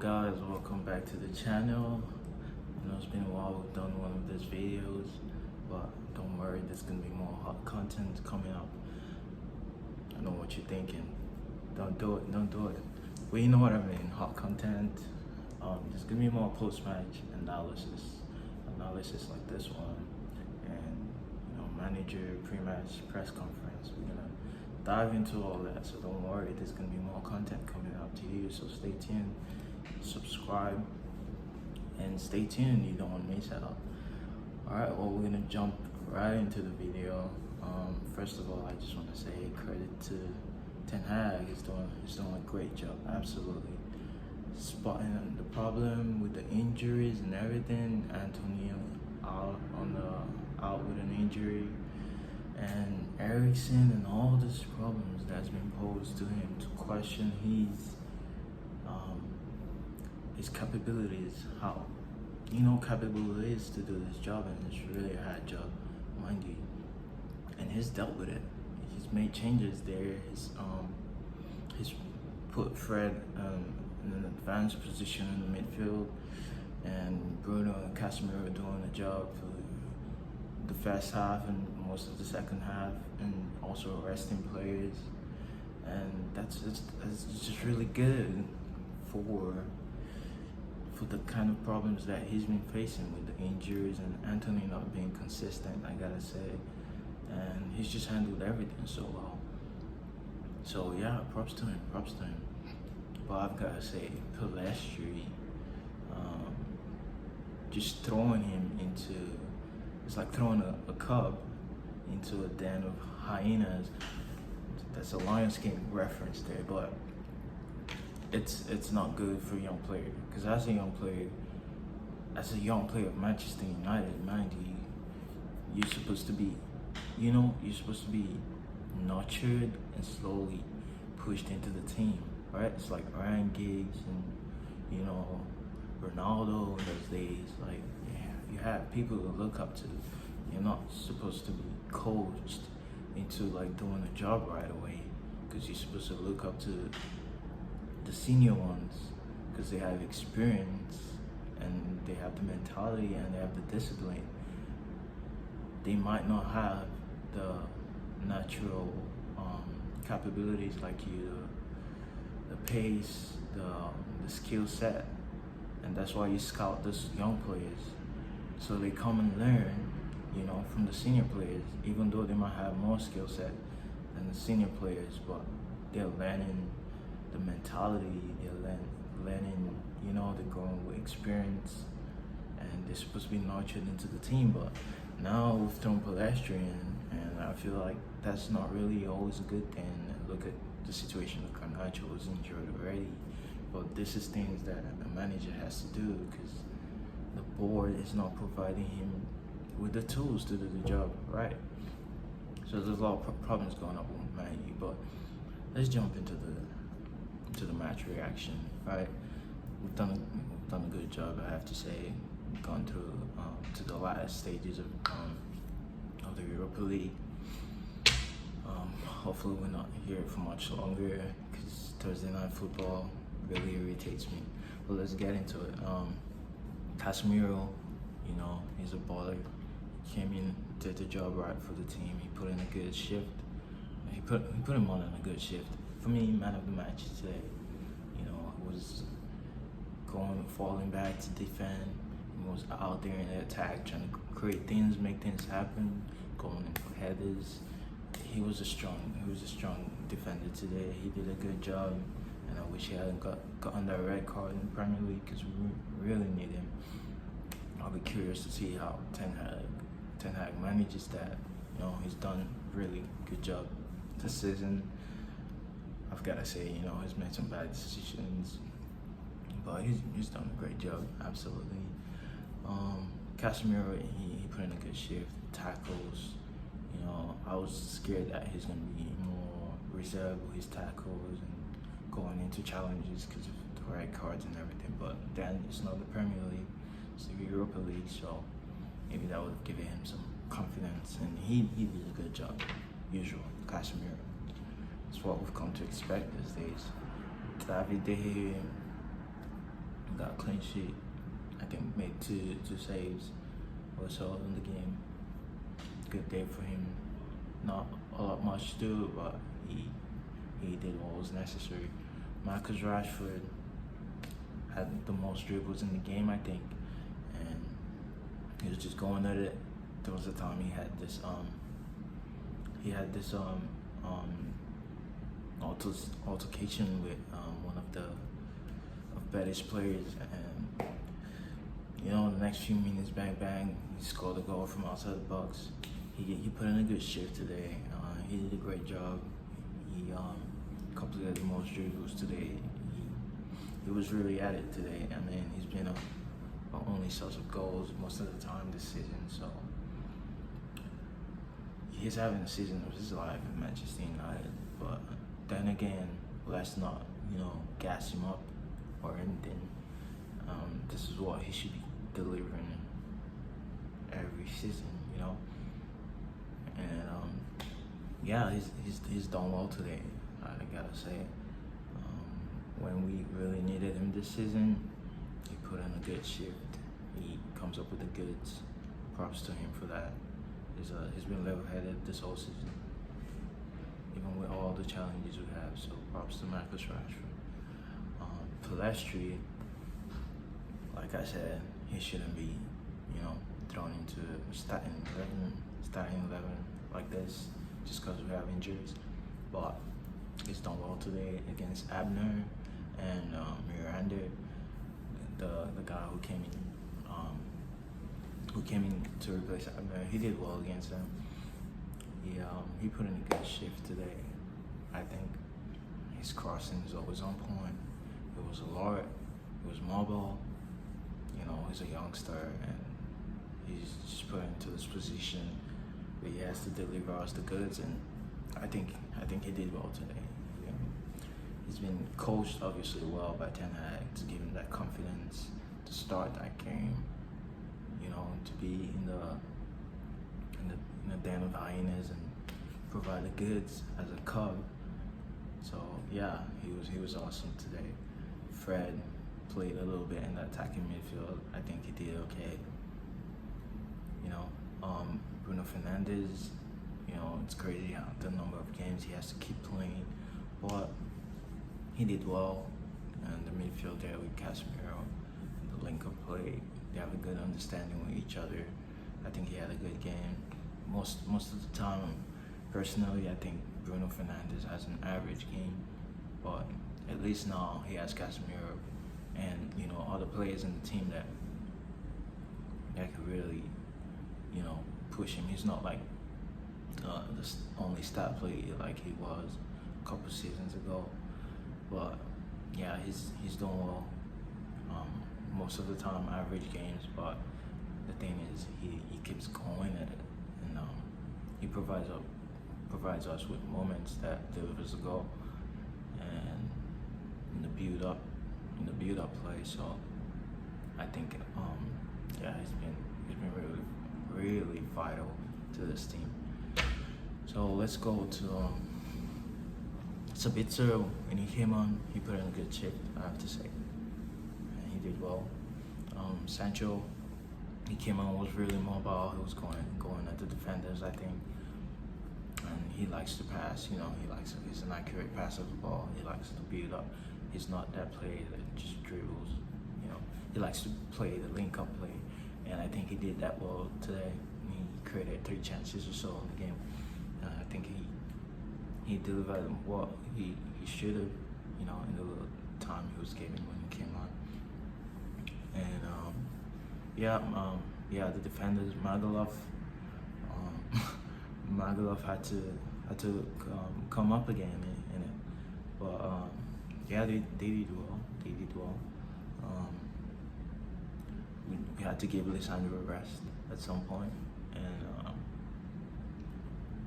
guys, welcome back to the channel. I know it's been a while we've done one of these videos, but don't worry, there's gonna be more hot content coming up. I know what you're thinking. Don't do it. Well, you know what I mean, hot content. There's gonna be more post-match analysis like this one, and manager pre-match press conference. We're gonna dive into all that, so don't worry, there's gonna be more content coming up to you, so stay tuned, subscribe, and stay tuned, you don't want to miss out. Alright, well, we're gonna jump right into the video. First of all, I just want to say credit to Ten Hag. He's doing a great job, absolutely. Spotting the problem with the injuries and everything. Antonio out with an injury, and Ericsson, and all these problems that's been posed to him, to question his capabilities, how capable it is to do this job, and it's really a hard job, mind you. And he's dealt with it. He's made changes there. He's put Fred in an advanced position in the midfield, and Bruno and Casemiro doing the job for the first half and most of the second half, and also resting players. And that's just really good for the kind of problems that he's been facing with the injuries and Anthony not being consistent, I gotta say. And he's just handled everything so well. So yeah, props to him. But I've gotta say, Pelestri, just throwing him into, it's like throwing a cub into a den of hyenas. That's a Lionsgate reference there, but it's not good for a young player. Because as a young player of Manchester United, mind you, you're supposed to be nurtured and slowly pushed into the team, right? It's like Ryan Giggs and Ronaldo in those days. Like, yeah, you have people to look up to. You're not supposed to be coached into like doing a job right away, because you're supposed to look up to the senior ones, because they have experience and they have the mentality and they have the discipline. They might not have the natural capabilities like you, the pace, the skill set, and that's why you scout those young players, so they come and learn from the senior players, even though they might have more skill set than the senior players, but they're learning the mentality, they're learning, they're growing with experience, and they're supposed to be nurtured into the team. But now we've thrown Pelestri in, and I feel like that's not really always a good thing. Look at the situation of Garnacho, was injured already, but this is things that a manager has to do, because the board is not providing him with the tools to do the job right. So there's a lot of problems going on with Man U, but let's jump into the match reaction, right? We've done a good job, I have to say, gone through to the last stages of the Europa League. Hopefully we're not here for much longer, because Thursday night football really irritates me. But let's get into it. Casemiro, he's a baller. Came in, did the job right for the team. He put in a good shift. He put him on a good shift. For me, man of the match today. Was falling back to defend. He was out there in the attack, trying to create things, make things happen, going in for headers. He was a strong defender today. He did a good job, and I wish he hadn't gotten that red card in the Premier League, because we really need him. I'll be curious to see how Ten Hag manages that. He's done a really good job this season. I've got to say, he's made some bad decisions, but he's done a great job, absolutely. Casemiro, he put in a good shift, tackles. I was scared that he's going to be more reserved with his tackles and going into challenges because of the red cards and everything, but then it's not the Premier League, it's the Europa League, so maybe that would have given him some confidence, and he did a good job, usual, Casemiro. It's what we've come to expect these days. David De Gea, got a clean sheet. I think made two saves or so in the game. Good day for him. Not a lot much to do, but he did what was necessary. Marcus Rashford had the most dribbles in the game, I think, and he was just going at it. There was a time he had this altercation with one of the Betis players, and the next few minutes, bang bang, he scored a goal from outside the box. He put in a good shift today. He did a great job. He completed the most dribbles today. He was really at it today. I mean, he's been a only source of goals most of the time this season. So he's having a season of his life in Manchester United. But then again, let's not gas him up or anything. This is what he should be delivering every season, And yeah, he's done well today. I gotta say, when we really needed him this season, he put in a good shift. He comes up with the goods. Props to him for that. He's been level-headed this whole season, even with all the challenges we have. So props to Marcus Rashford. Palestri, like I said, he shouldn't be, thrown into starting 11 like this just because we have injuries. But he's done well today against Abner and Miranda, the guy who came in to replace Abner. He did well against him. He put in a good shift today. I think his crossing is always on point. It was alert. It was mobile. He's a youngster and he's just put into this position where he has to deliver us the goods, and I think he did well today. He's been coached obviously well by Ten Hag to give him that confidence to start that game. To be in the den of hyenas and provide the goods as a cub. So yeah, he was awesome today. Fred played a little bit in the attacking midfield. I think he did okay. Bruno Fernandes, it's crazy how the number of games he has to keep playing, but he did well. And the midfield there with Casemiro, the link-up play, they have a good understanding with each other. I think he had a good game. Most of the time, personally, I think Bruno Fernandes has an average game, but at least now he has Casemiro and other players in the team that could really push him. He's not like the only stat player like he was a couple seasons ago, but yeah, he's doing well. Most of the time, average games, but the thing is, he keeps going at it, and he provides us with moments that delivers a goal, and in the build up play. So I think he's been really vital to this team. So let's go to Sabitzer. When he came on, he put in a good shift, I have to say. He did well. Sancho, he came on, was really mobile. He was going at the defenders, I think. And he likes to pass. He's an accurate passer of the ball. He likes to build up. He's not that player that just dribbles. He likes to play the link-up play, and I think he did that well today. He created 3 chances or so in the game. I think he delivered what he should have, in the little time he was given when he came on. And the defenders, Magalov had to come up again in it, but they did well. We had to give Lisandro a rest at some point, and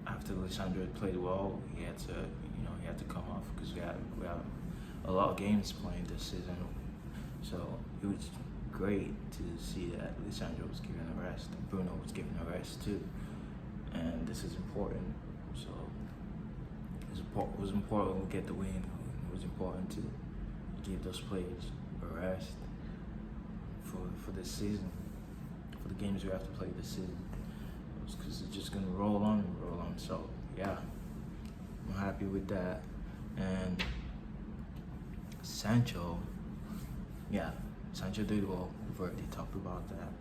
after Lisandro had played well, he had to come off because we have a lot of games playing this season. So it was great to see that Lisandro was given a rest, and Bruno was given a rest too, and this is important. So it was important to get the win. It was important to give those players a rest. for this season, for the games we have to play this season, because it's just gonna roll on and roll on. So yeah, I'm happy with that. And Sancho, yeah, Sancho did well. We've already talked about that.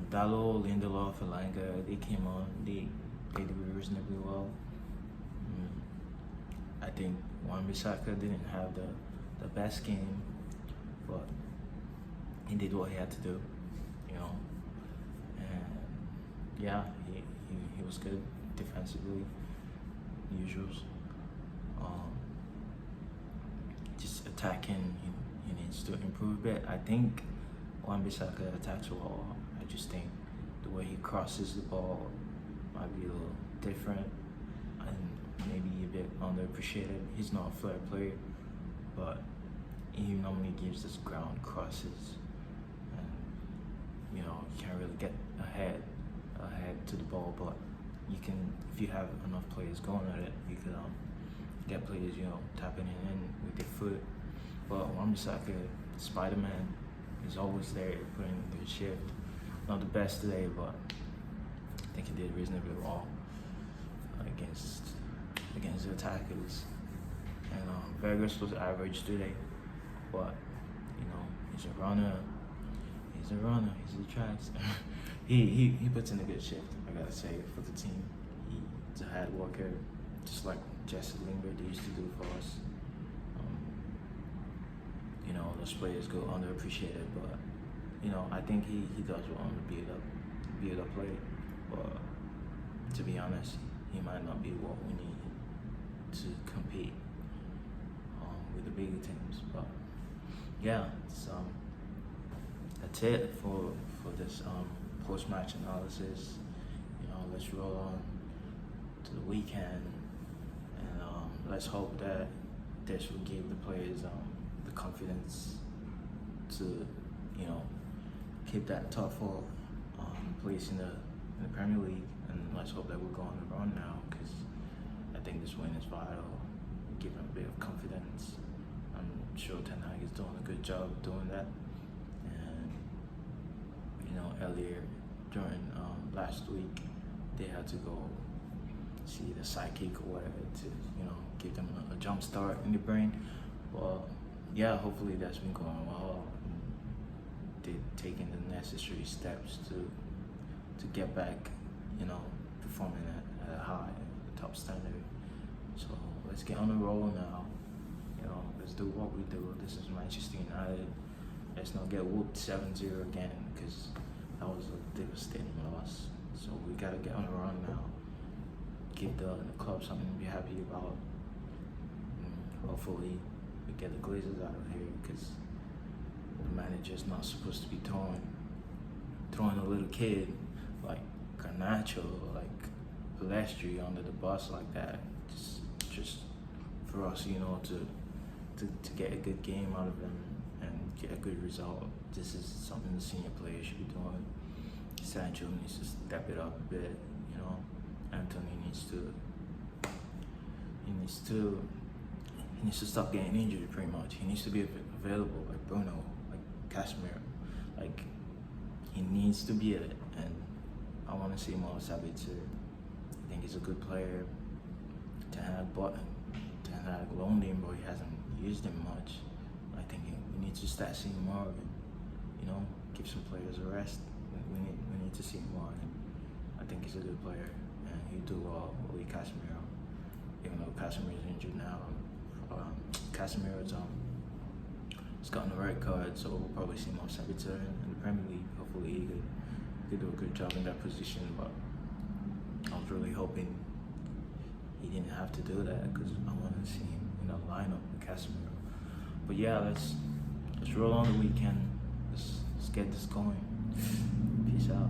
Dalot, Lindelof, Elanga, they came on. They did reasonably well. I think Wan-Bissaka didn't have the best game, but he did what he had to do, you know. And yeah, he was good defensively, usuals. Just attacking, he needs to improve a bit. I think Wan-Bissaka attacks well. I just think the way he crosses the ball might be a little different and maybe a bit underappreciated. He's not a flair player, but he normally gives us ground crosses, and you can't really get ahead to the ball. But you can, if you have enough players going at it, you could get players tapping it in with their foot. But Wan-Bissaka, Spider-Man, is always there putting in good shift. Not the best today, but I think he did reasonably well against the attackers. And Vegas was average today, but he's a runner. He's a tracks. he puts in a good shift, I gotta say, for the team. He's a hard worker, just like Jesse Lingard used to do for us. Those players go underappreciated, but I think he does well on the build up play. But to be honest, he might not be what we need to compete with the bigger teams. But yeah, that's it for this post-match analysis. Let's roll on to the weekend, and let's hope that this will give the players the confidence to keep that top four place in the Premier League. And let's hope that we're going on the run now, because I think this win is vital, give them a bit of confidence. I'm sure Ten Hag is doing a good job doing that. And earlier during last week, they had to go see the psychic or whatever to give them a jump start in the brain. Well, yeah, hopefully that's been going well. They're taking the necessary steps to get back, performing at a high, top standard. So let's get on the roll now. Let's do what we do. This is Manchester United. Let's not get whooped 7-0 again, because that was a devastating loss. So we gotta get on the run now. Give the club something to be happy about. Hopefully we get the Glazers out of here, because the manager's not supposed to be throwing a little kid like Garnacho, like Palestri under the bus like that. Just for us, to get a good game out of them and get a good result. This is something the senior players should be doing. Sancho needs to step it up a bit, Anthony needs to stop getting injured pretty much. He needs to be available, like Bruno, like Casemiro. Like, he needs to be it, and I want to see more of Sabitzer. I think he's a good player. Ten Hag loaned him, but he hasn't used him much. I think we need to start seeing more of him. Give some players a rest. We need to see more of him. I think he's a good player, and he'll do well with Casemiro. Even though Casemiro's injured now, Casemiro's he's gotten a red card, so we'll probably see more Sabitzer in the Premier League. Hopefully he could do a good job in that position, but I was really hoping he didn't have to do that, because I wanted to see him in the lineup with Casemiro. But yeah, let's roll on the weekend. Let's get this going. Peace out.